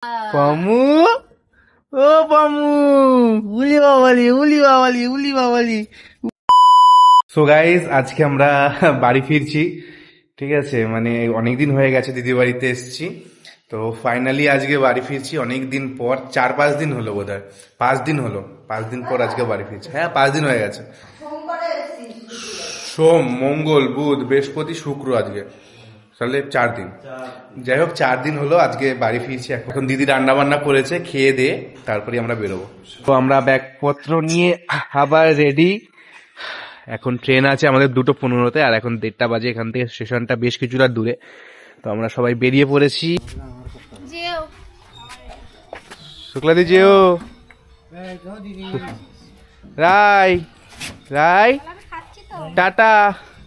পামু, ও পামু, উলি বাবালি, উলি বাবালি, উলি বাবালি। সো গাইজ, আজকে আমরা বাড়ি ফিরছি। ঠিক আছে, মানে অনেকদিন হয়ে গেছে দিদি বাড়িতে এসেছি, তো ফাইনালি আজকে বাড়ি ফিরছি অনেকদিন পর। 4-5 দিন হলো বোধ হয়, 5 দিন হলো, 5 দিন পর আজকে বাড়ি ফিরছি। হ্যাঁ, 5 দিন হয়ে গেছে। সোম, মঙ্গল, বুধ, বৃহস্পতি, শুক্র, আজকে তাহলে 4 দিন। যাই হোক, 4 দিন হলো আজকে বাড়ি ফিরছি। এখন দিদি রান্না বান্না করেছে, খেয়ে দিয়ে তারপরে আমরা বেরোবো। তো আমরা ব্যাগপত্র নিয়ে আবার রেডি। এখন ট্রেন আছে আমাদের 2:15-তে, আর এখন 1:30 বাজে। এখান থেকে স্টেশনটা বেশ কিছুটা দূরে, তো আমরা সবাই বেরিয়ে পড়েছি। শুক্লাদি যেও, রাই রাই টাটা,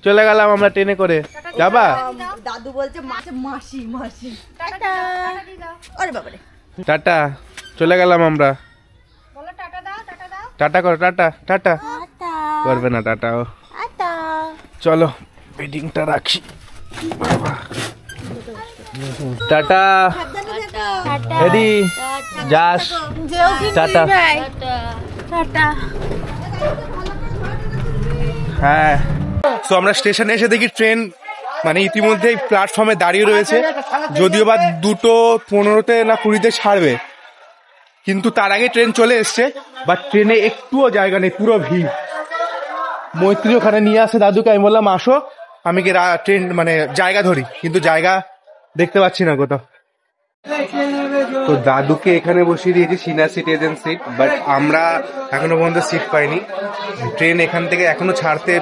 চলে গেলাম আমরা ট্রেনে করে। যাবা? দাদু বলছে মাসি মাসি টাটা। আরে বাবারে, টাটা, চলে গেলাম আমরা। টাটা করো, টাটা টাটা করবে না, টাটা। চলো বেডিংটা রাখি। টাটা, রেডি, যাস, টাটা। হ্যাঁ, তো আমরা স্টেশনে এসে দেখি ট্রেন মানে ইতিমধ্যেই প্ল্যাটফর্মে দাঁড়িয়ে রয়েছে। যদিও বা 2:15-তে না 20-তে ছাড়বে, কিন্তু তার আগে ট্রেন চলে এসছে। বাট ট্রেনে একটুও জায়গা নেই, পুরো ভিড়। মৈত্রী ওখানে নিয়ে আসে দাদুকে, আমি বললাম আসো, আমি কি ট্রেন মানে জায়গা ধরি, কিন্তু জায়গা দেখতে পাচ্ছি না কোথাও। তো দাদুকে এখানে বসিয়ে দিয়েছি, সিনিয়র সিটিজেন সিট, বাট আমরা এখনো পর্যন্ত সিট পাইনি। ট্রেন এখান থেকে এখনো ছাড়তে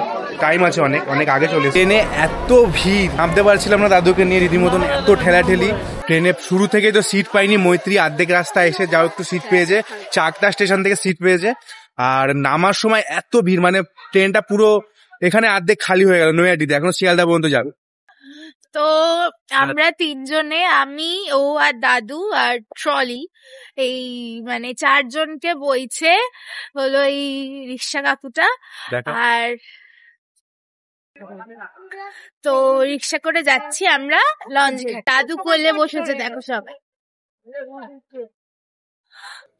টাইম আছে, অনেক অনেক আগে চলে। ট্রেনে এত ভিড়, নামতে পারছিলাম না দাদুকে নিয়ে, রীতিমতন এত ঠেলাঠেলি। ট্রেনে শুরু থেকে তো সিট পাইনি, মৈত্রী অর্ধেক রাস্তা এসে যাও একটু সিট পেয়েছে, চাকদা স্টেশন থেকে সিট পেয়েছে। আর নামার সময় এত ভিড়, মানে ট্রেনটা পুরো এখানে অর্ধেক খালি হয়ে গেল নৈহাটিতে, এখনো শিয়ালদা পর্যন্ত যাবে। তো আমরা তিনজনে, আমি, ও আর দাদু আর ট্রলি, এই মানে 4জনকে বইছে হলো এই রিক্সা কাকুটা। আর তো রিক্সা করে যাচ্ছি আমরা লঞ্চ ঘাট। দাদু কোলে বসেছে, দেখো সবাই।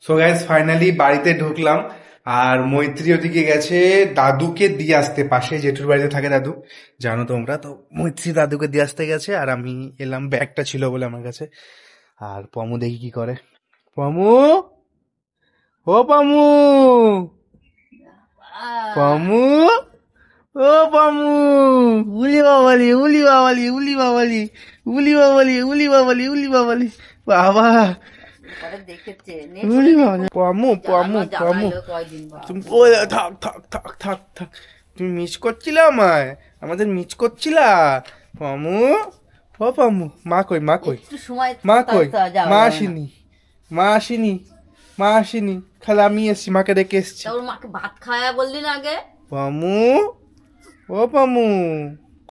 সো গাইস, ফাইনালি বাড়িতে ঢুকলাম, আর মৈত্রী ওদিকে গেছে দাদুকে দিয়ে আসতে, পাশে জেঠুর বাড়িতে থাকে দাদু, জানো তোমরা তো। মৈত্রী দাদুকে দিয়ে আসতে গেছে, আর আমি এলাম, ব্যাগটা ছিল বলে আমার কাছে। আর পমু দেখি কি করে। পমু, ও পমু, পমু, ও পমু, উলি বাবালি, উলি বাবালি, উলি বাবালি, উলি বাবালি, উলি বাবালি, উলি বাবালি, বাবা। পমু পমু পমু, থাক থাক থাক থাক থাক, তুমি মিস করছিলে আমায়, আমাদের মিস করছিলা। পমু, ও পমু, মা কই, মা কই, মা কই, মা আসেনি, মা আসেনি, মা আসেনি, খালি আমি এসছি, মাকে ডেকে এসছি। মাকে ভাত খাওয়া বললি না আগে। পমু, ও পমু,